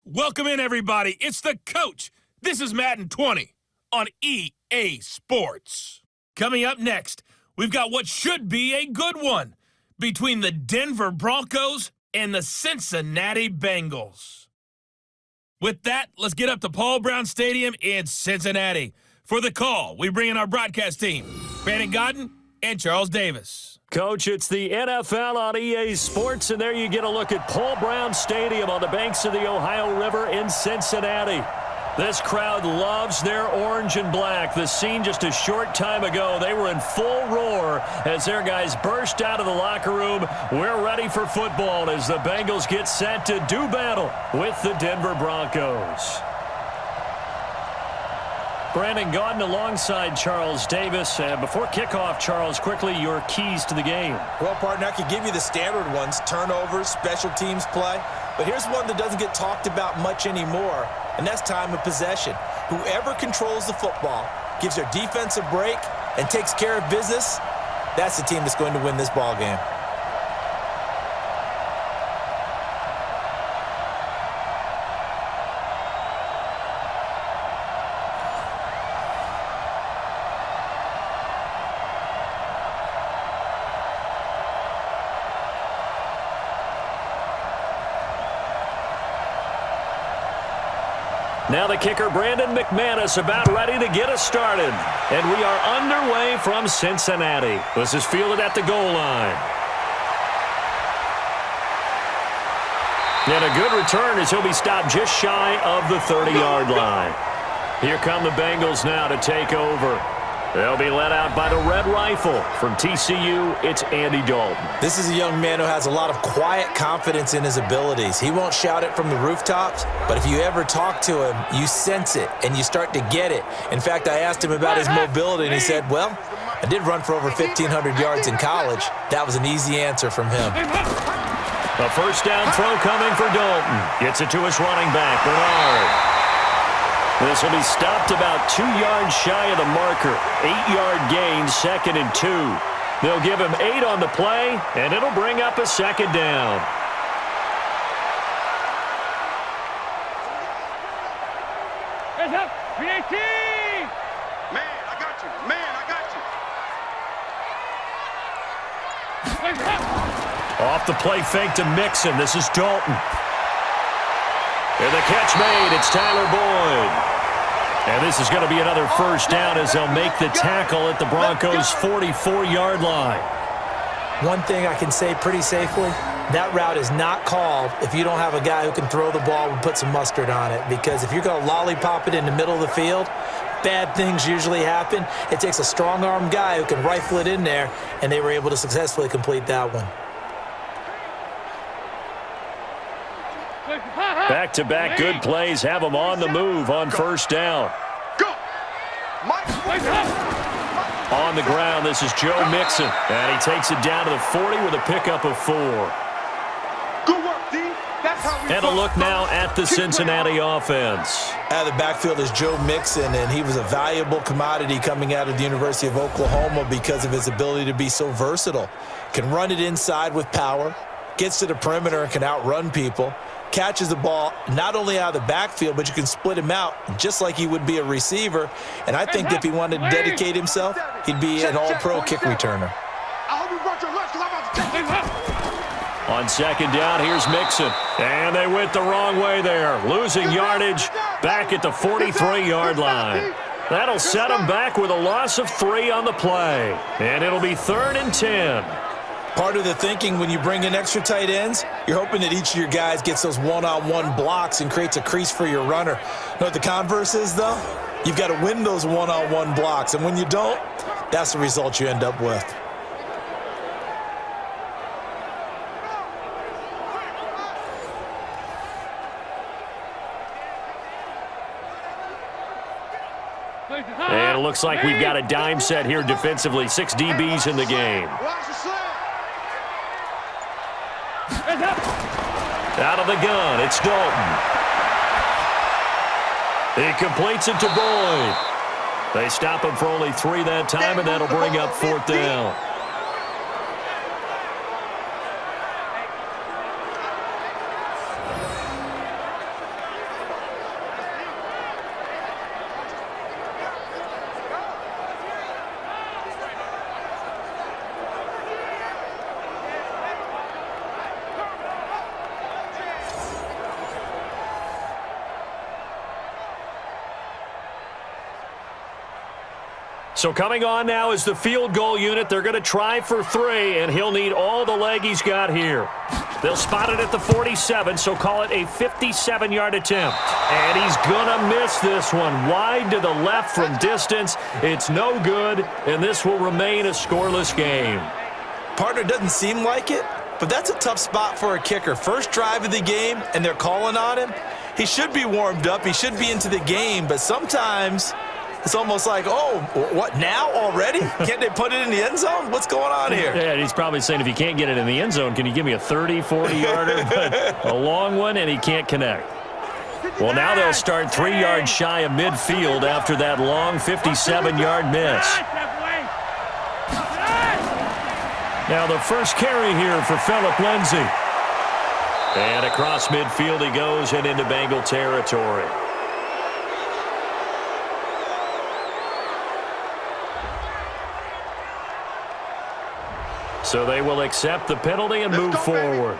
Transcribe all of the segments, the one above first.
Welcome in, everybody. It's the coach. This is Madden 20 on EA Sports. Coming up next, we've got what should be a good one between the Denver Broncos and the Cincinnati Bengals. With that, let's get up to Paul Brown Stadium in Cincinnati. For the call, we bring in our broadcast team, Brandon Godden and Charles Davis. Coach, it's the NFL on EA Sports, and there you get a look at Paul Brown Stadium on the banks of the Ohio River in Cincinnati. This crowd loves their orange and black. The scene just a short time ago, they were in full roar as their guys burst out of the locker room. We're ready for football as the Bengals get set to do battle with the Denver Broncos. Brandon Godden alongside Charles Davis. Before kickoff, Charles, quickly your keys to the game. Well, partner, I could give you the standard ones, turnovers, special teams play. But here's one that doesn't get talked about much anymore, and that's time of possession. Whoever controls the football, gives their defense a break, and takes care of business, that's the team that's going to win this ball game. Now the kicker, Brandon McManus, about ready to get us started. And we are underway from Cincinnati. This is fielded at the goal line. And a good return as he'll be stopped just shy of the 30-yard line. Here come the Bengals now to take over. They'll be led out by the Red Rifle. From TCU, it's Andy Dalton. This is a young man who has a lot of quiet confidence in his abilities. He won't shout it from the rooftops, but if you ever talk to him, you sense it, and you start to get it. In fact, I asked him about his mobility, and he said, well, I did run for over 1,500 yards in college. That was an easy answer from him. A first down throw coming for Dalton. Gets it to his running back, Bernard. This will be stopped about 2 yards shy of the marker. 8-yard gain, 2nd and 2. They'll give him 8 on the play, and it'll bring up a second down. Hands up, 318! Man, I got you. Man, I got you. Off the play fake to Mixon. This is Dalton. And the catch made. It's Tyler Boyd. And this is going to be another first down as they'll make the tackle at the Broncos' 44-yard line. One thing I can say pretty safely, that route is not called if you don't have a guy who can throw the ball and put some mustard on it. Because if you're going to lollipop it in the middle of the field, bad things usually happen. It takes a strong-armed guy who can rifle it in there, and they were able to successfully complete that one. Back-to-back good plays have them on the move on first down. Go! On the ground, this is Joe Mixon. And he takes it down to the 40 with a pickup of 4. Good work, D. That's how we And a look now at the Cincinnati offense. Out of the backfield is Joe Mixon, and he was a valuable commodity coming out of the University of Oklahoma because of his ability to be so versatile. Can run it inside with power, gets to the perimeter and can outrun people. Catches the ball not only out of the backfield, but you can split him out just like he would be a receiver. And I think if he wanted to dedicate himself, he'd be an all-pro kick returner. On second down, here's Mixon. And they went the wrong way there. Losing yardage back at the 43-yard line. That'll set them back with a loss of 3 on the play. And it'll be 3rd and 10. Part of the thinking when you bring in extra tight ends, you're hoping that each of your guys gets those one-on-one blocks and creates a crease for your runner. You know what the converse is, though? You've got to win those one-on-one blocks, and when you don't, that's the result you end up with. And it looks like we've got a dime set here defensively. 6 DBs in the game. Out of the gun, it's Dalton. He completes it to Boyd. They stop him for only 3 that time, and that'll bring up 4th down. So coming on now is the field goal unit. They're going to try for 3, and he'll need all the leg he's got here. They'll spot it at the 47, so call it a 57-yard attempt. And he's going to miss this one. Wide to the left from distance. It's no good, and this will remain a scoreless game. Partner, doesn't seem like it, but that's a tough spot for a kicker. First drive of the game, and they're calling on him. He should be warmed up. He should be into the game, but sometimes it's almost like, oh, what, now already? Can't they put it in the end zone? What's going on here? Yeah, he's probably saying, if you can't get it in the end zone, can you give me a 30, 40-yarder? But a long one, and he can't connect. Well, now they'll start 3 yards shy of midfield after that long 57-yard miss. Now the first carry here for Phillip Lindsay. And across midfield he goes and into Bengal territory. So they will accept the penalty and move forward.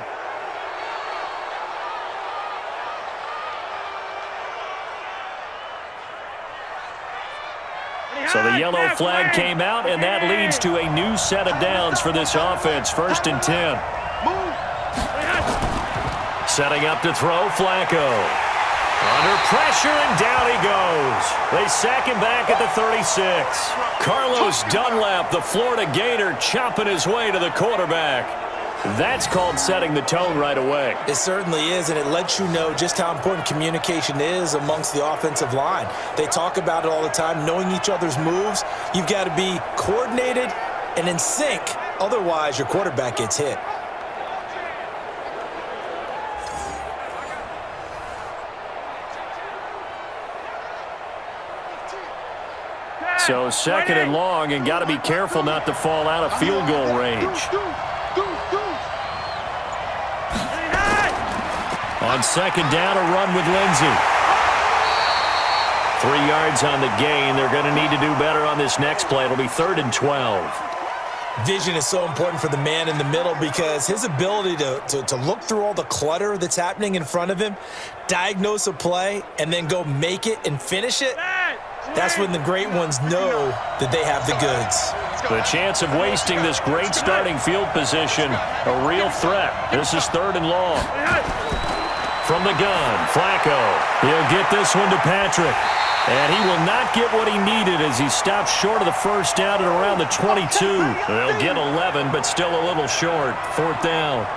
So the yellow flag came out, and that leads to a new set of downs for this offense. 1st and 10. Setting up to throw, Flacco. Under pressure, and down he goes. They sack him back at the 36. Carlos Dunlap, the Florida Gator, chopping his way to the quarterback. That's called setting the tone right away. It certainly is, and it lets you know just how important communication is amongst the offensive line. They talk about it all the time, knowing each other's moves. You've got to be coordinated and in sync. Otherwise, your quarterback gets hit. So 2nd and long, and got to be careful not to fall out of field goal range. On 2nd down, a run with Lindsay. 3 yards on the gain. They're going to need to do better on this next play. It'll be 3rd and 12. Vision is so important for the man in the middle because his ability to look through all the clutter that's happening in front of him, diagnose a play, and then go make it and finish it, that's when the great ones know that they have the goods. The chance of wasting this great starting field position, a real threat. This is 3rd and long. From the gun, Flacco. He'll get this one to Patrick. And he will not get what he needed as he stops short of the first down at around the 22. They'll get 11, but still a little short. 4th down.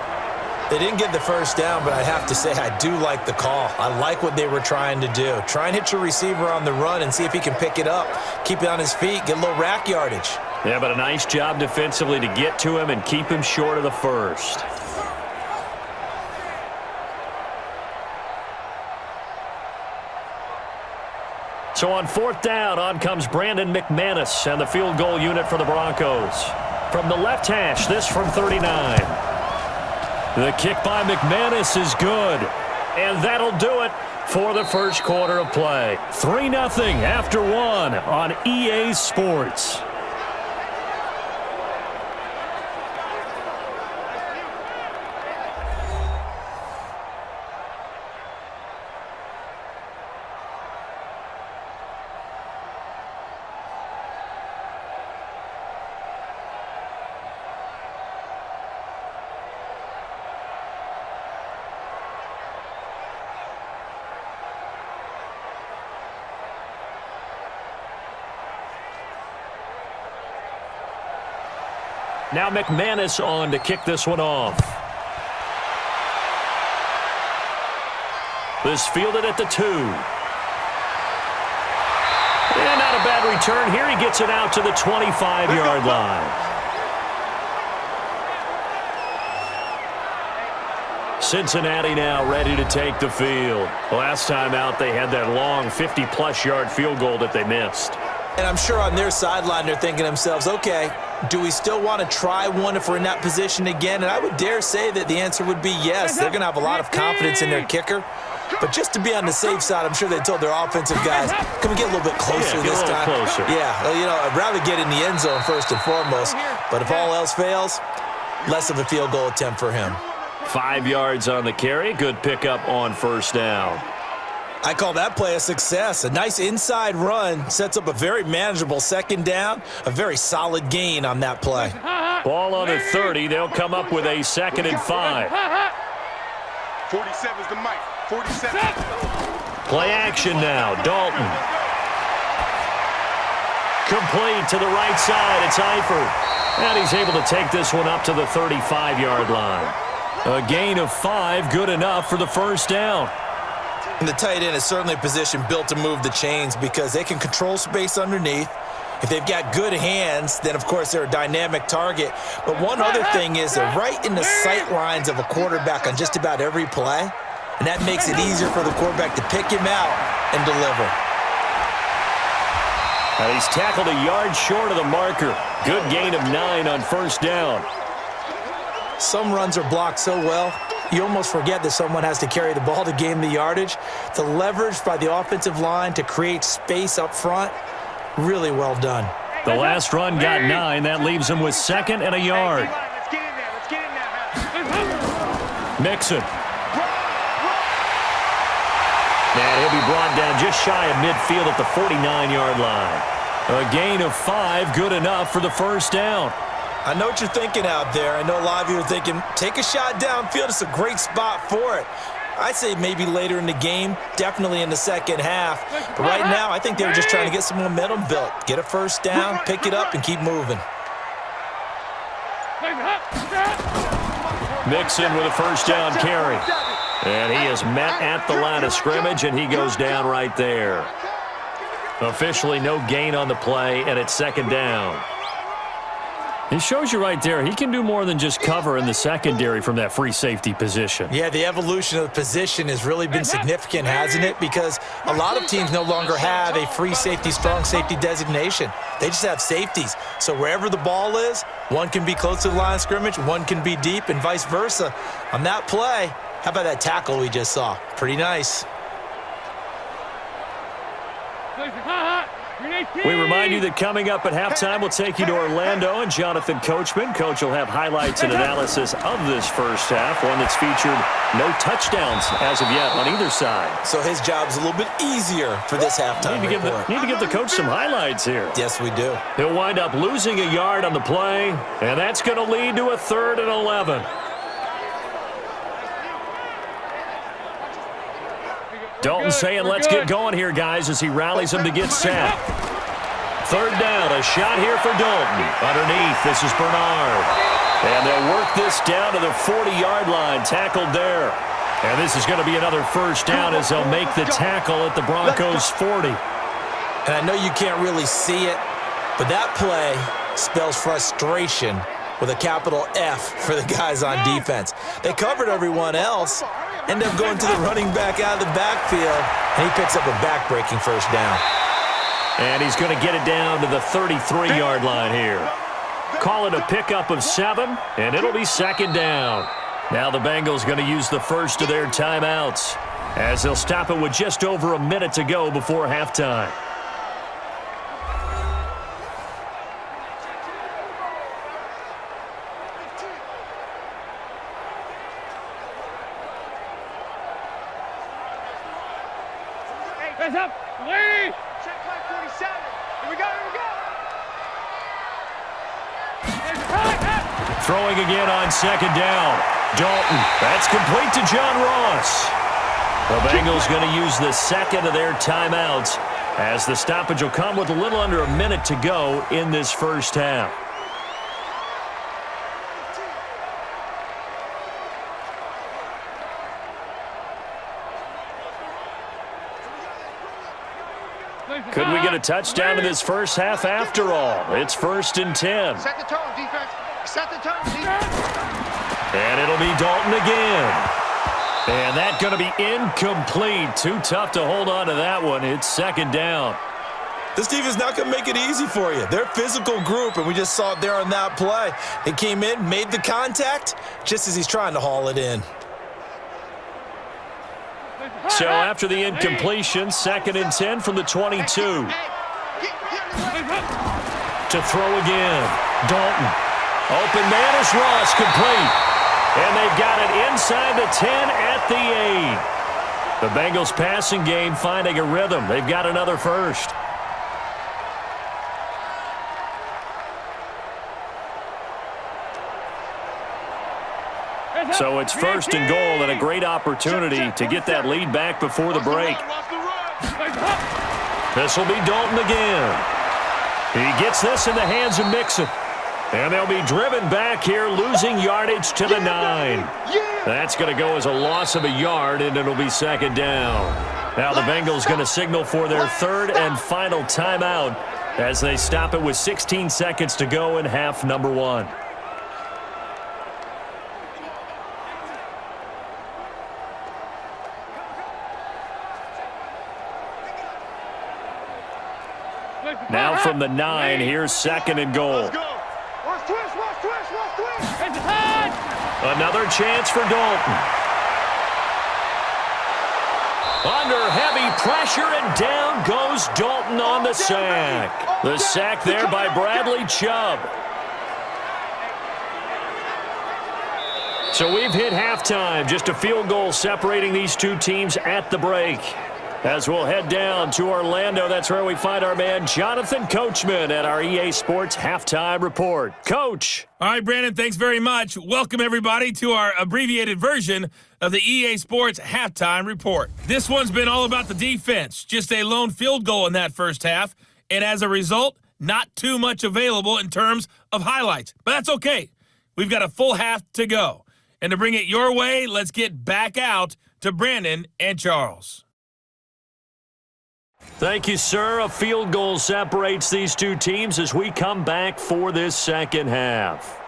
They didn't get the first down, but I have to say I do like the call. I like what they were trying to do. Try and hit your receiver on the run and see if he can pick it up. Keep it on his feet, get a little rack yardage. Yeah, but a nice job defensively to get to him and keep him short of the first. So on 4th down, on comes Brandon McManus and the field goal unit for the Broncos. From the left hash, this from 39. The kick by McManus is good, and that'll do it for the first quarter of play. 3-0 after 1 on EA Sports. Now McManus on to kick this one off. This fielded at the 2. And not a bad return here. He gets it out to the 25-yard line. Cincinnati now ready to take the field. Last time out, they had that long 50-plus yard field goal that they missed. And I'm sure on their sideline they're thinking to themselves, okay, do we still want to try one if we're in that position again? And I would dare say that the answer would be yes. They're going to have a lot of confidence in their kicker. But just to be on the safe side, I'm sure they told their offensive guys, can we get a little bit closer this time? Closer. Yeah, you know, I'd rather get in the end zone first and foremost. But if all else fails, less of a field goal attempt for him. 5 yards on the carry. Good pickup on first down. I call that play a success. A nice inside run sets up a very manageable second down, a very solid gain on that play. Ball on the 30. They'll come up with a 2nd and 5. 47's the mic. 47. Play action now. Dalton. Complete to the right side. It's Eifert. And he's able to take this one up to the 35-yard line. A gain of 5, good enough for the first down. And the tight end is certainly a position built to move the chains because they can control space underneath. If they've got good hands, then, of course, they're a dynamic target. But one other thing is they're right in the sight lines of a quarterback on just about every play, and that makes it easier for the quarterback to pick him out and deliver. And he's tackled a yard short of the marker. Good gain of 9 on first down. Some runs are blocked so well, you almost forget that someone has to carry the ball to gain the yardage. The leverage by the offensive line to create space up front, really well done. The last run got 9. That leaves him with 2nd and a yard. Let's get in there. Let's get in there. Mixon. And he'll be brought down just shy of midfield at the 49-yard line. A gain of 5, good enough for the first down. I know what you're thinking out there. I know a lot of you are thinking, take a shot downfield. It's a great spot for it. I'd say maybe later in the game, definitely in the second half. But right now, I think they were just trying to get some momentum built. Get a first down, pick it up, and keep moving. Mixon with a first down carry. And he is met at the line of scrimmage, and he goes down right there. Officially no gain on the play, and it's second down. It shows you right there, he can do more than just cover in the secondary from that free safety position. Yeah, the evolution of the position has really been significant, hasn't it? Because a lot of teams no longer have a free safety, strong safety designation. They just have safeties. So wherever the ball is, one can be close to the line of scrimmage, one can be deep, and vice versa. On that play, how about that tackle we just saw? Pretty nice. We remind you that coming up at halftime, we'll take you to Orlando and Jonathan Coachman. Coach will have highlights and analysis of this first half, one that's featured no touchdowns as of yet on either side. So his job's a little bit easier for this halftime report. Need to give the coach some highlights here. Yes, we do. He'll wind up losing a yard on the play, and that's going to lead to a 3rd and 11. Dalton saying, let's get going here, guys, as he rallies them to get set. 3rd down, a shot here for Dalton. Underneath, this is Bernard. And they'll work this down to the 40-yard line, tackled there. And this is going to be another first down as they'll make the tackle at the Broncos' 40. And I know you can't really see it, but that play spells frustration with a capital F for the guys on defense. They covered everyone else, end up going to the running back out of the backfield, and he picks up a back-breaking first down. And he's going to get it down to the 33-yard line here. Call it a pickup of 7, and it'll be second down. Now the Bengals going to use the first of their timeouts as they'll stop it with just over a minute to go before halftime. Hands up, lead! Check play 47. Here we go, here we go. Throwing again on second down. Dalton, that's complete to John Ross. The Bengals going to use the second of their timeouts as the stoppage will come with a little under a minute to go in this first half. Could we get a touchdown in this first half after all? It's 1st and 10. Set the tone, defense. Set the tone, defense. And it'll be Dalton again. And that's going to be incomplete. Too tough to hold on to that one. It's second down. This defense is not going to make it easy for you. They're a physical group, and we just saw it there on that play. They came in, made the contact, just as he's trying to haul it in. So after the incompletion, 2nd and 10 from the 22. To throw again. Dalton. Open man is Ross, complete. And they've got it inside the 10 at the 8. The Bengals passing game finding a rhythm. They've got another first. So it's first and goal and a great opportunity to get that lead back before the break. This will be Dalton again. He gets this in the hands of Mixon. And they'll be driven back here, losing yardage to the 9. That's going to go as a loss of a yard, and it'll be second down. Now the Bengals going to signal for their third and final timeout as they stop it with 16 seconds to go in half number 1. Now from the 9, here's second and goal. Another chance for Dalton. Under heavy pressure, and down goes Dalton on the sack. The sack there by Bradley Chubb. So we've hit halftime. Just a field goal separating these two teams at the break. As we'll head down to Orlando, that's where we find our man Jonathan Coachman at our EA Sports Halftime Report. Coach. All right, Brandon, thanks very much. Welcome, everybody, to our abbreviated version of the EA Sports Halftime Report. This one's been all about the defense. Just a lone field goal in that first half, and as a result, not too much available in terms of highlights. But that's okay. We've got a full half to go. And to bring it your way, let's get back out to Brandon and Charles. Thank you, sir. A field goal separates these two teams as we come back for this second half.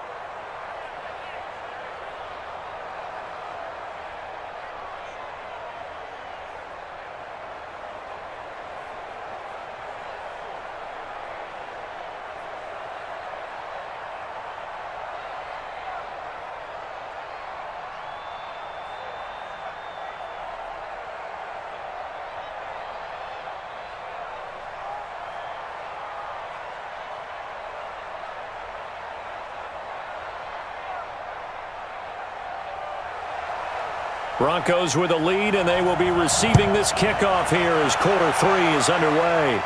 Broncos with a lead, and they will be receiving this kickoff here as quarter 3 is underway.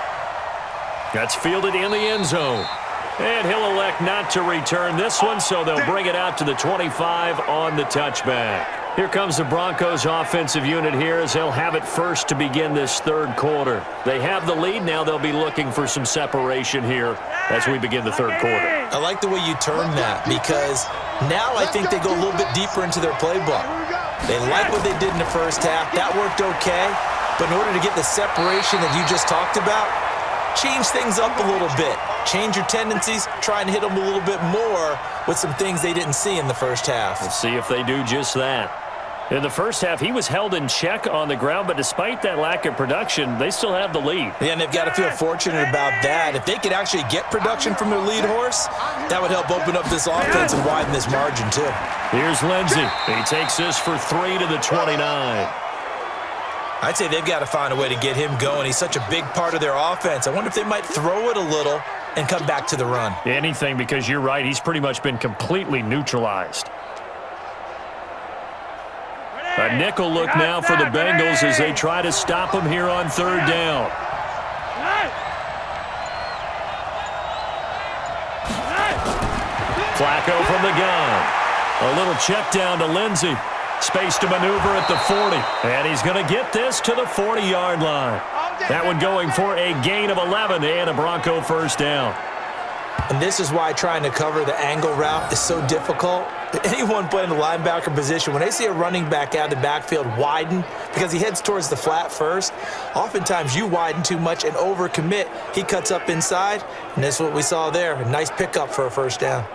That's fielded in the end zone. And he'll elect not to return this one, so they'll bring it out to the 25 on the touchback. Here comes the Broncos offensive unit here as they'll have it first to begin this third quarter. They have the lead. Now they'll be looking for some separation here as we begin the third quarter. I like the way you turn that because now I think they go a little bit deeper into their playbook. They like what they did in the first half. That worked okay. But in order to get the separation that you just talked about, change things up a little bit. Change your tendencies. Try and hit them a little bit more with some things they didn't see in the first half. Let's see if they do just that. In the first half, he was held in check on the ground, but despite that lack of production, they still have the lead. Yeah, and they've got to feel fortunate about that. If they could actually get production from their lead horse, that would help open up this offense and widen this margin, too. Here's Lindsey. He takes this for 3 to the 29. I'd say they've got to find a way to get him going. He's such a big part of their offense. I wonder if they might throw it a little and come back to the run. Anything, because you're right. He's pretty much been completely neutralized. A nickel look now for the Bengals as they try to stop him here on third down. Flacco from the gun. A little check down to Lindsey. Space to maneuver at the 40. And he's going to get this to the 40-yard line. That one going for a gain of 11 and a Bronco first down. And this is why trying to cover the angle route is so difficult. Anyone playing the linebacker position, when they see a running back out of the backfield widen because he heads towards the flat first, oftentimes you widen too much and overcommit. He cuts up inside, and that's what we saw there. A nice pickup for a first down.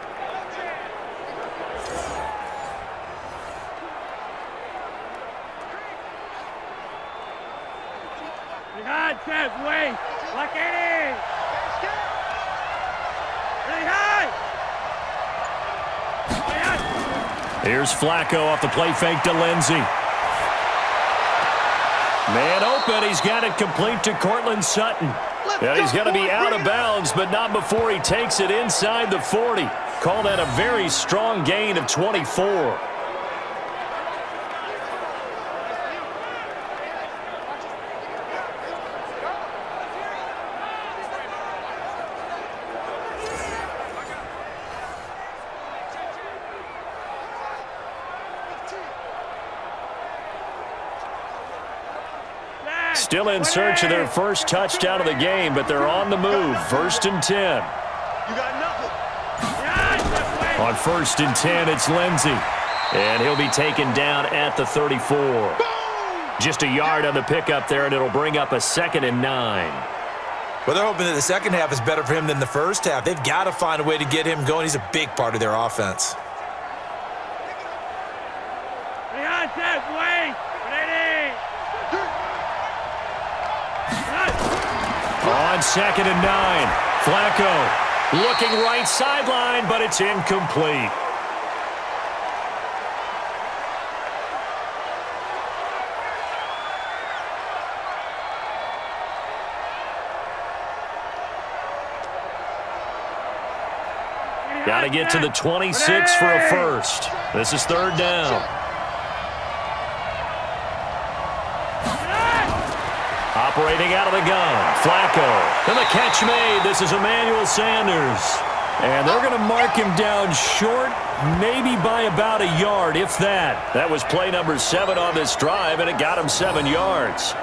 Here's Flacco off the play fake to Lindsey. Man open. He's got it complete to Cortland Sutton. And he's going to be out of bounds, but not before he takes it inside the 40. Call that a very strong gain of 24. Still in search of their first touchdown of the game, but they're on the move. 1st and 10. You got nothing. On 1st and 10, it's Lindsey. And he'll be taken down at the 34. Just a yard on the pickup there, and it'll bring up a 2nd and 9. Well, they're hoping that the second half is better for him than the first half. They've got to find a way to get him going. He's a big part of their offense. On 2nd and 9, Flacco looking right sideline, but it's incomplete. Got to get to the 26 for a first. This is 3rd down. Operating out of the gun, Flacco. And the catch made. This is Emmanuel Sanders. And they're going to mark him down short, maybe by about a yard, if that. That was play number 7 on this drive, and it got him 7 yards.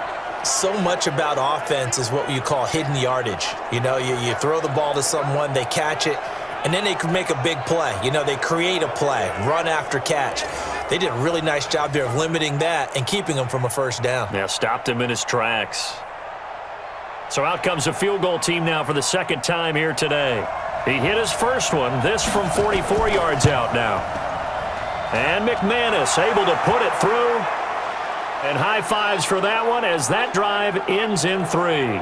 So much about offense is what you call hidden yardage. You know, you throw the ball to someone, they catch it, and then they can make a big play. You know, they create a play, run after catch. They did a really nice job there of limiting that and keeping him from a first down. Yeah, stopped him in his tracks. So out comes a field goal team now for the 2nd time here today. He hit his first one, this from 44 yards out now. And McManus able to put it through. And high fives for that one as that drive ends in 3.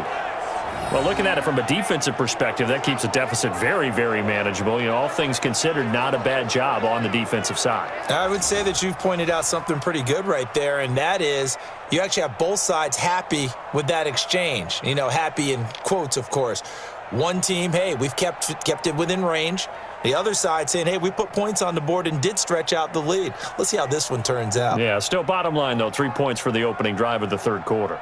Well, looking at it from a defensive perspective, that keeps the deficit very, very manageable. You know, all things considered, not a bad job on the defensive side. I would say that you've pointed out something pretty good right there, and that is you actually have both sides happy with that exchange. You know, happy in quotes, of course. One team, hey, we've kept it within range. The other side saying, hey, we put points on the board and did stretch out the lead. Let's see how this one turns out. Yeah, still bottom line, though, 3 points for the opening drive of the 3rd quarter.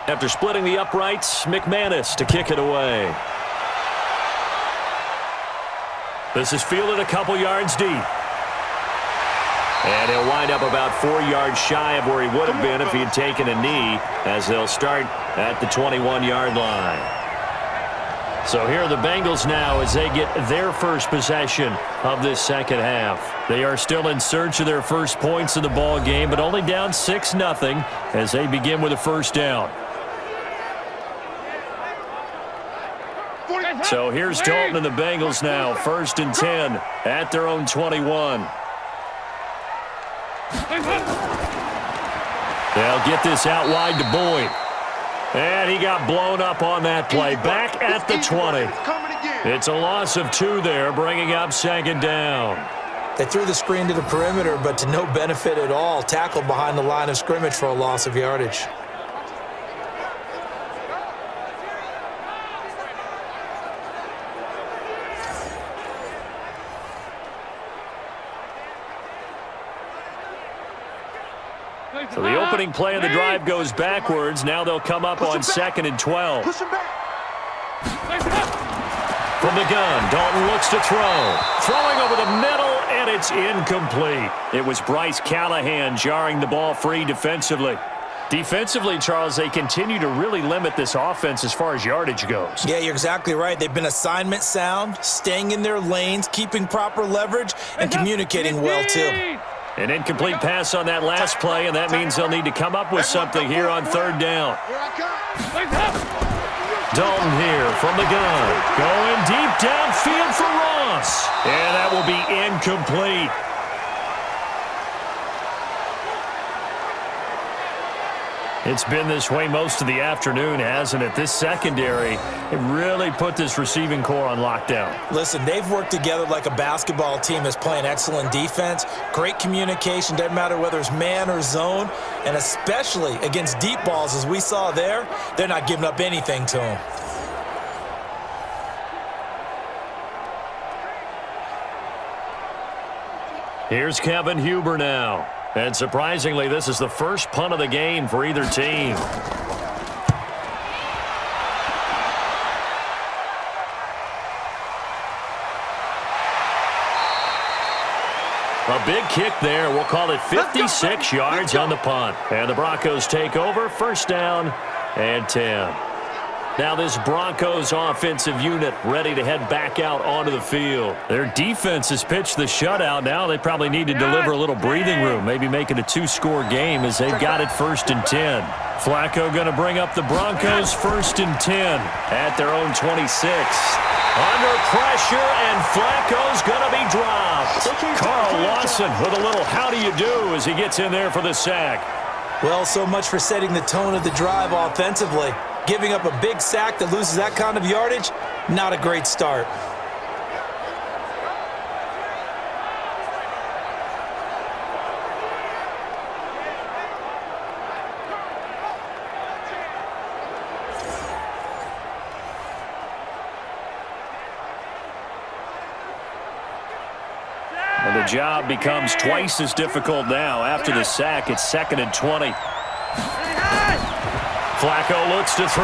After splitting the uprights, McManus to kick it away. This is fielded a couple yards deep. And he'll wind up about 4 yards shy of where he would have been if he had taken a knee, as they'll start at the 21-yard line. So here are the Bengals now as they get their first possession of this 2nd half. They are still in search of their first points in the ball game, but only down 6-0 as they begin with a first down. So here's Dalton and the Bengals now, 1st and 10 at their own 21. They'll get this out wide to Boyd. And he got blown up on that play. Back at the 20. It's a loss of 2 there, bringing up 2nd down. They threw the screen to the perimeter, but to no benefit at all. Tackled behind the line of scrimmage for a loss of yardage. So the opening play of the drive goes backwards. Now they'll come up on 2nd and 12. From the gun, Dalton looks to throw. Throwing over the middle, and it's incomplete. It was Bryce Callahan jarring the ball free defensively. Defensively, Charles, they continue to really limit this offense as far as yardage goes. Yeah, you're exactly right. They've been assignment sound, staying in their lanes, keeping proper leverage, and communicating well, too. An incomplete pass on that last play, and that means they'll need to come up with something here on 3rd down. Dalton here from the gun. Going deep downfield for Ross. And that will be incomplete. It's been this way most of the afternoon, hasn't it? This secondary, it really put this receiving core on lockdown. Listen, they've worked together like a basketball team that's playing excellent defense, great communication, doesn't matter whether it's man or zone, and especially against deep balls, as we saw there, they're not giving up anything to them. Here's Kevin Huber now. And surprisingly, this is the first punt of the game for either team. A big kick there. We'll call it 56 yards on the punt. And the Broncos take over. First down and 10. Now this Broncos offensive unit ready to head back out onto the field. Their defense has pitched the shutout. Now they probably need to deliver a little breathing room, maybe make it a two-score game as they've got it first and 10. Flacco going to bring up the Broncos first and 10 at their own 26. Under pressure, and Flacco's going to be dropped. Carl Lawson with a little how do you do as he gets in there for the sack. Well, so much for setting the tone of the drive offensively. Giving up a big sack that loses that kind of yardage, not a great start. And the job becomes twice as difficult now. After the sack, it's 2nd and 20. Flacco looks to throw.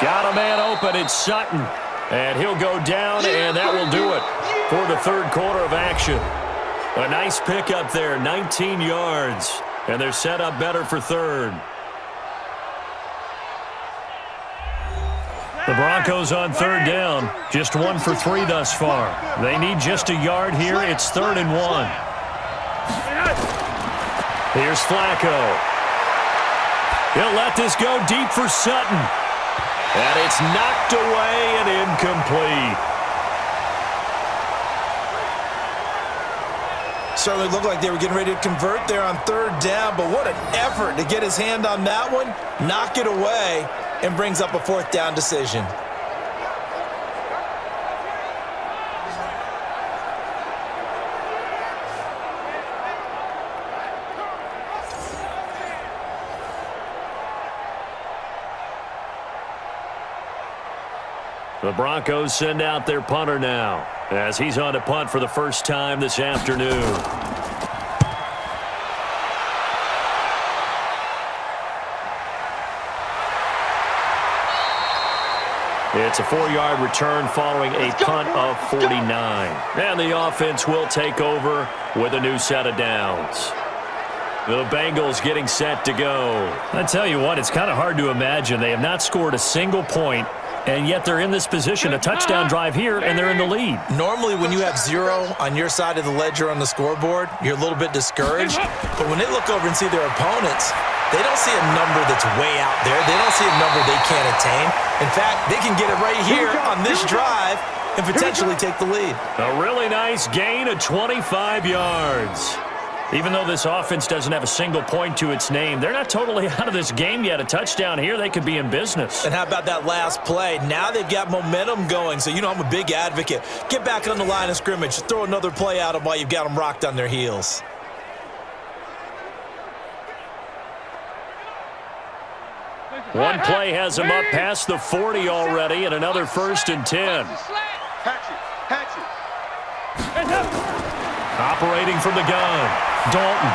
Got a man open. It's Sutton. And he'll go down, and that will do it for the third quarter of action. A nice pickup there, 19 yards. And they're set up better for third. The Broncos on third down. Just 1 for 3 thus far. They need just a yard here. It's 3rd and 1. Here's Flacco. He'll let this go deep for Sutton. And it's knocked away and incomplete. Certainly looked like they were getting ready to convert there on third down, but what an effort to get his hand on that one, knock it away, and brings up a 4th down decision. The Broncos send out their punter now as he's on to punt for the first time this afternoon. It's a 4-yard return following a punt of 49. And the offense will take over with a new set of downs. The Bengals getting set to go. I tell you what, it's kind of hard to imagine. They have not scored a single point, and yet they're in this position, a touchdown drive here, and they're in the lead. Normally, when you have 0 on your side of the ledger on the scoreboard, you're a little bit discouraged. But when they look over and see their opponents, they don't see a number that's way out there. They don't see a number they can't attain. In fact, they can get it right here on this drive and potentially take the lead. A really nice gain of 25 yards. Even though this offense doesn't have a single point to its name, they're not totally out of this game yet. A touchdown here, they could be in business. And how about that last play? Now they've got momentum going, so you know I'm a big advocate. Get back on the line of scrimmage. Throw another play at them while you've got them rocked on their heels. One play has them up past the 40 already, and another 1st and 10. Operating from the gun, Dalton.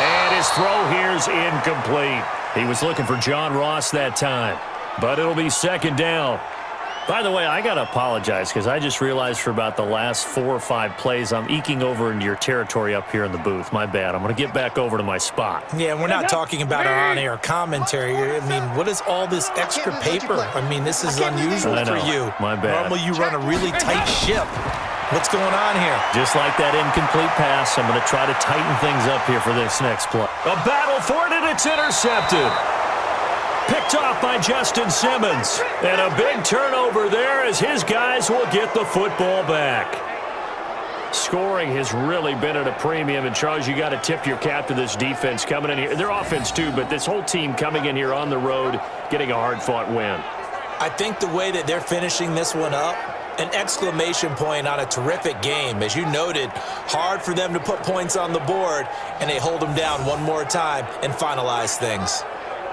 And his throw here's incomplete. He was looking for John Ross that time, but it'll be 2nd down. By the way, I got to apologize because I just realized for about the last 4 or 5 plays, I'm eking over into your territory up here in the booth. My bad. I'm going to get back over to my spot. Yeah, and we're not talking about our on-air commentary. I mean, what is all this extra paper? I mean, this is unusual for you. My bad. Normally you run a really tight ship. What's going on here? Just like that incomplete pass, I'm going to try to tighten things up here for this next play. A battle for it, and it's intercepted. Picked off by Justin Simmons. And a big turnover there as his guys will get the football back. Scoring has really been at a premium. And, Charles, you got to tip your cap to this defense coming in here. Their offense, too, but this whole team coming in here on the road, getting a hard-fought win. I think the way that they're finishing this one up, an exclamation point on a terrific game. As you noted, hard for them to put points on the board, and they hold them down one more time and finalize things.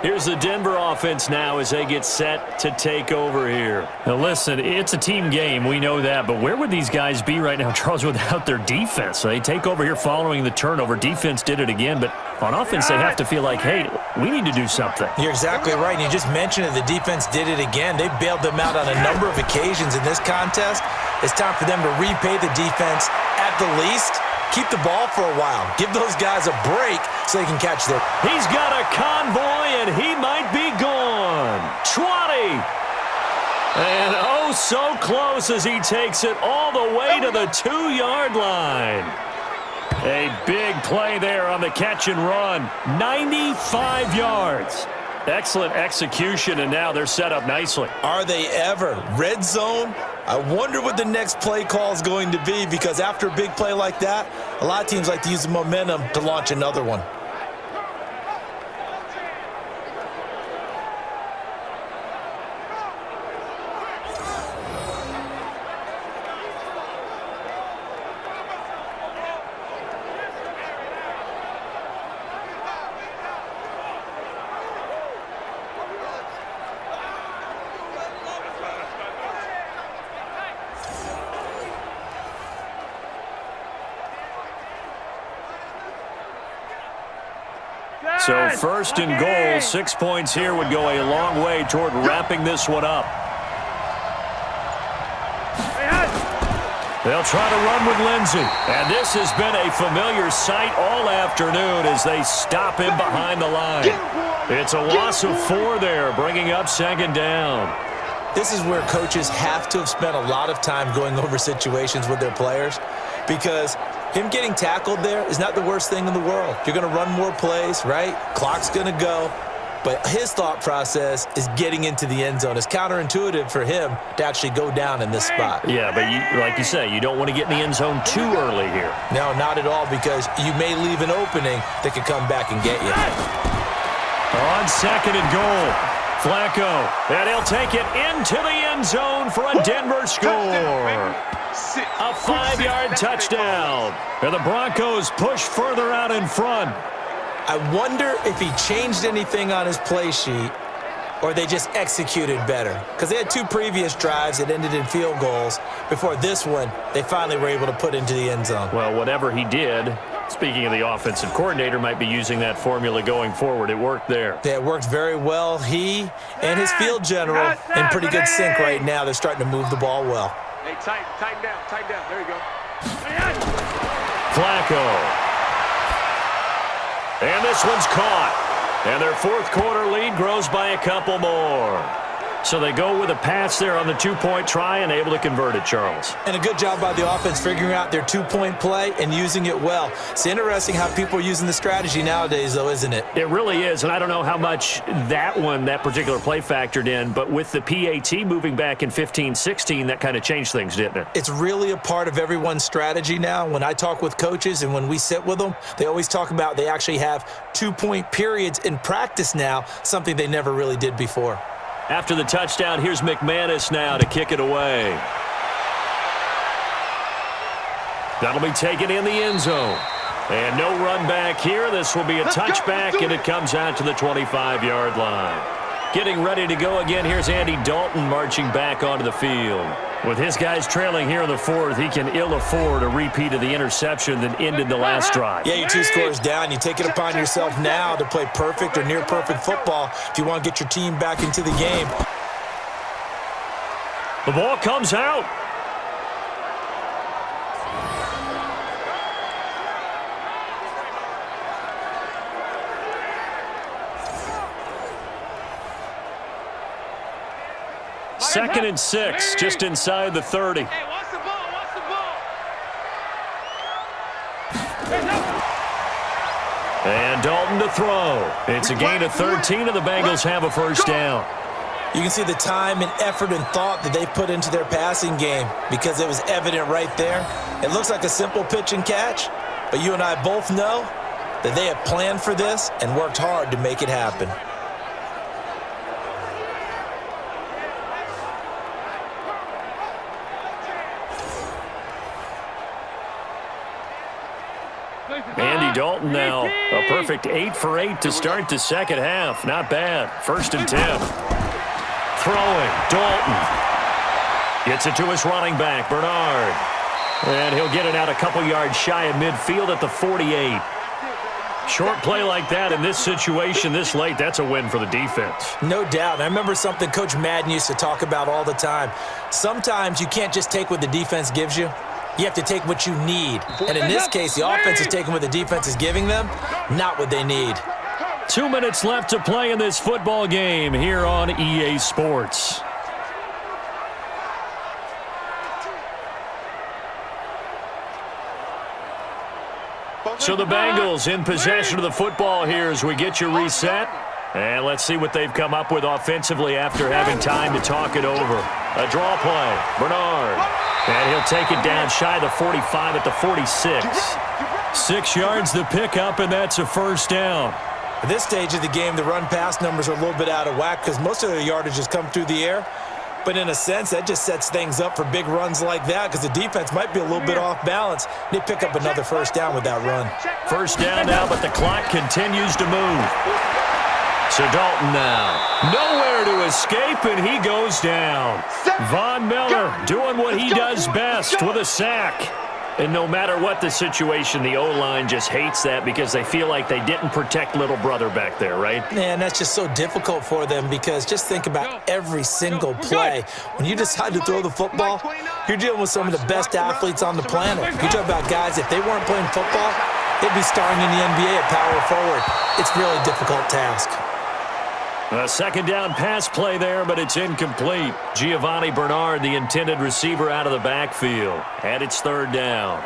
Here's the Denver offense now as they get set to take over here. Now, listen, it's a team game. We know that. But where would these guys be right now, Charles, without their defense? They take over here following the turnover. Defense did it again. But on offense, they have to feel like, hey, we need to do something. You're exactly right. And you just mentioned it. The defense did it again. They bailed them out on a number of occasions in this contest. It's time for them to repay the defense at the least, keep the ball for a while. Give those guys a break so they can catch their... He's got a convoy, and he might be gone. 20. And oh, so close as he takes it all the way to the 2-yard line. A big play there on the catch and run. 95 yards. Excellent execution, and now they're set up nicely. Are they ever? Red zone? I wonder what the next play call is going to be, because after a big play like that, a lot of teams like to use the momentum to launch another one. So first and goal, 6 points here would go a long way toward wrapping this one up. They'll try to run with Lindsey. And this has been a familiar sight all afternoon as they stop him behind the line. It's a loss of 4 there, bringing up second down. This is where coaches have to have spent a lot of time going over situations with their players, because him getting tackled there is not the worst thing in the world. You're going to run more plays, right? Clock's going to go. But his thought process is getting into the end zone. It's counterintuitive for him to actually go down in this spot. Yeah, but like you say, you don't want to get in the end zone too early here. No, not at all, because you may leave an opening that could come back and get you. On second and goal, Flacco, and he'll take it into the end zone for a Denver score. A 5-yard touchdown. And the Broncos push further out in front. I wonder if he changed anything on his play sheet, or they just executed better. Because they had 2 previous drives that ended in field goals. Before this one, they finally were able to put into the end zone. Well, whatever he did, speaking of the offensive coordinator, might be using that formula going forward. It worked there. Yeah, it worked very well. He and his field general in pretty good sync right now. They're starting to move the ball well. Hey, tighten down. There you go. Flacco. And this one's caught. And their fourth quarter lead grows by a couple more. So they go with a pass there on the 2-point try and able to convert it, Charles. And a good job by the offense figuring out their 2-point play and using it well. It's interesting how people are using the strategy nowadays, though, isn't it? It really is, and I don't know how much that particular play factored in, but with the PAT moving back in 15-16, that kind of changed things, didn't it? It's really a part of everyone's strategy now. When I talk with coaches and when we sit with them, they always talk about they actually have 2-point periods in practice now, something they never really did before. After the touchdown, here's McManus now to kick it away. That'll be taken in the end zone. And no run back here. This will be a touchback, and it comes out to the 25-yard line. Getting ready to go again, here's Andy Dalton marching back onto the field. With his guys trailing here in the fourth, he can ill afford a repeat of the interception that ended the last drive. Yeah, you're 2 scores down. You take it upon yourself now to play perfect or near perfect football if you want to get your team back into the game. The ball comes out. Second and 6, just inside the 30. Hey, watch the ball. And Dalton to throw. It's a gain of 13, and the Bengals have a first down. You can see the time and effort and thought that they put into their passing game because it was evident right there. It looks like a simple pitch and catch, but you and I both know that they have planned for this and worked hard to make it happen. Andy Dalton now, a perfect 8 for 8 to start the second half. Not bad. 1st and 10. Throwing, Dalton. Gets it to his running back, Bernard. And he'll get it out a couple yards shy of midfield at the 48. Short play like that in this situation this late, that's a win for the defense. No doubt. I remember something Coach Madden used to talk about all the time. Sometimes you can't just take what the defense gives you. You have to take what you need. And in this case, the offense is taking what the defense is giving them, not what they need. 2 minutes left to play in this football game here on EA Sports. So the Bengals in possession of the football here as we get you reset. And let's see what they've come up with offensively after having time to talk it over. A draw play. Bernard. And he'll take it down shy of the 45 at the 46. 6 yards the pickup, and that's a first down. At this stage of the game, the run-pass numbers are a little bit out of whack because most of their yardage has come through the air. But in a sense, that just sets things up for big runs like that because the defense might be a little bit off balance. They pick up another first down with that run. First down now, but the clock continues to move. So Dalton now. Nowhere to escape, and he goes down. Von Miller doing what he does best with a sack. And no matter what the situation, the O-line just hates that because they feel like they didn't protect little brother back there, right? Man, that's just so difficult for them because just think about every single play. When you decide to throw the football, you're dealing with some of the best athletes on the planet. You talk about guys, if they weren't playing football, they'd be starring in the NBA at power forward. It's a really difficult task. A second down pass play there, but it's incomplete. Giovanni Bernard, the intended receiver, out of the backfield. And it's third down.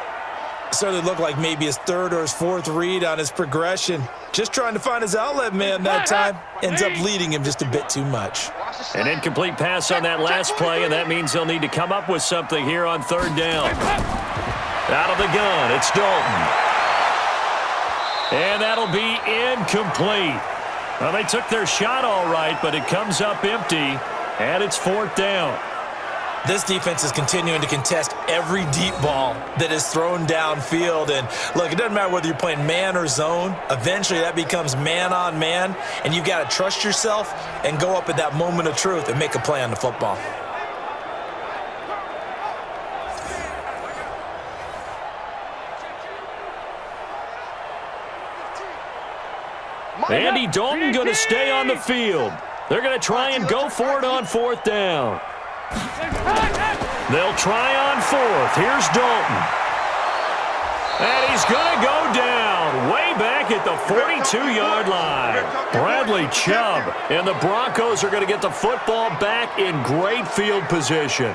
Certainly looked like maybe his third or his fourth read on his progression. Just trying to find his outlet man that time. Ends up leading him just a bit too much. An incomplete pass on that last play, and that means they'll need to come up with something here on third down. Out of the gun, it's Dalton. And that'll be incomplete. Well, they took their shot all right, but it comes up empty, and it's fourth down. This defense is continuing to contest every deep ball that is thrown downfield. And, look, it doesn't matter whether you're playing man or zone. Eventually, that becomes man-on-man, and you've got to trust yourself and go up at that moment of truth and make a play on the football. Andy Dalton going to stay on the field. They're going to try and go for it on fourth down. They'll try on fourth. Here's Dalton. And he's going to go down way back at the 42-yard line. Bradley Chubb and the Broncos are going to get the football back in great field position.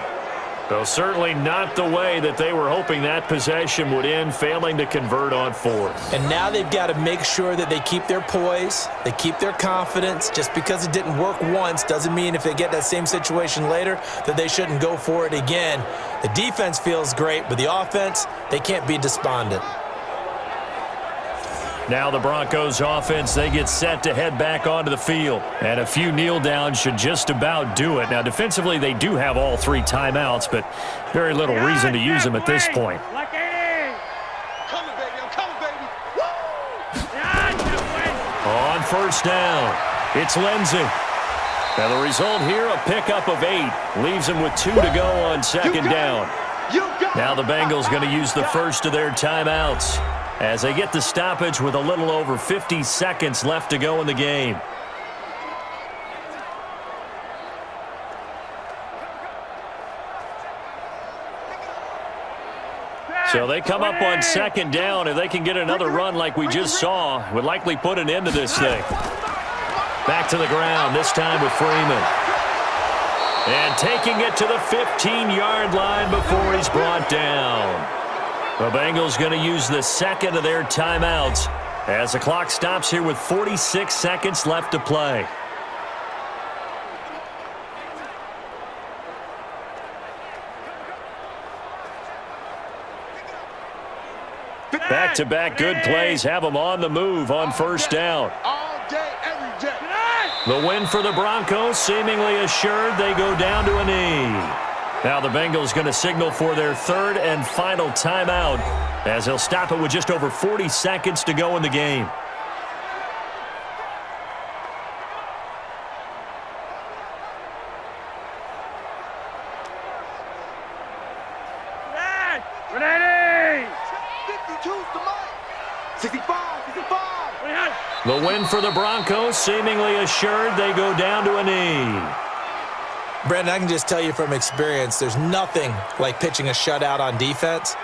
Though certainly not the way that they were hoping that possession would end, failing to convert on fourth. And now they've got to make sure that they keep their poise, they keep their confidence. Just because it didn't work once doesn't mean if they get that same situation later that they shouldn't go for it again. The defense feels great, but the offense, they can't be despondent. Now the Broncos offense, they get set to head back onto the field. And a few kneel downs should just about do it. Now defensively, they do have all 3 timeouts, but very little reason to use them at this point. On first down, it's Lindsey. Now the result here, a pickup of 8. Leaves them with 2 to go on second down. Now the Bengals going to use the first of their timeouts as they get the stoppage with a little over 50 seconds left to go in the game. So they come up on second down. If they can get another run like we just saw, would likely put an end to this thing. Back to the ground, this time with Freeman. And taking it to the 15-yard line before he's brought down. The Bengals going to use the second of their timeouts as the clock stops here with 46 seconds left to play. Back-to-back good plays have them on the move on first down. The win for the Broncos seemingly assured. They go down to a knee. Now the Bengals going to signal for their third and final timeout as they'll stop it with just over 40 seconds to go in the game. The win for the Broncos seemingly assured. They go down to a knee. Brandon, I can just tell you from experience, there's nothing like pitching a shutout on defense.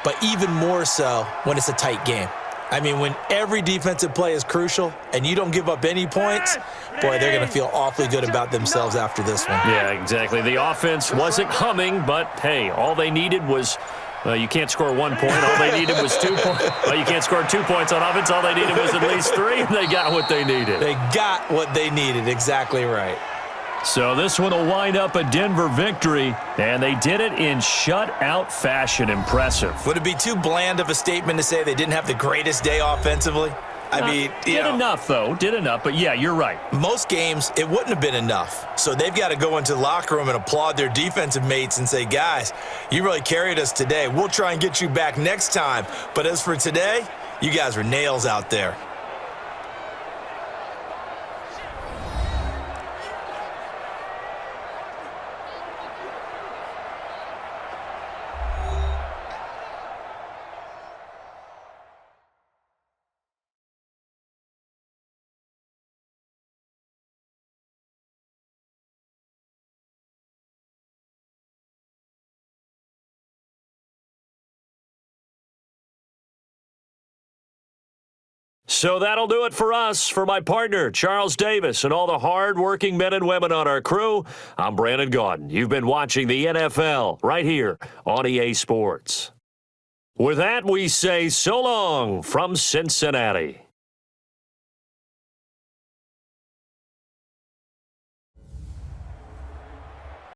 but even more so when it's a tight game. I mean, when every defensive play is crucial and you don't give up any points, boy, they're going to feel awfully good about themselves after this one. Yeah, exactly. The offense wasn't humming, but, hey, all they needed was you can't score 1 point. All they needed was 2 points. Well, you can't score 2 points on offense. All they needed was at least 3, and they got what they needed. They got what they needed. Exactly right. So this one will wind up a Denver victory, and they did it in shutout fashion. Impressive. Would it be too bland of a statement to say they didn't have the greatest day offensively? I mean, did enough, though. Did enough. But, yeah, you're right. Most games, it wouldn't have been enough. So they've got to go into the locker room and applaud their defensive mates and say, guys, you really carried us today. We'll try and get you back next time. But as for today, you guys were nails out there. So that'll do it for us. For my partner, Charles Davis, and all the hard-working men and women on our crew, I'm Brandon Gaudin. You've been watching the NFL right here on EA Sports. With that, we say so long from Cincinnati.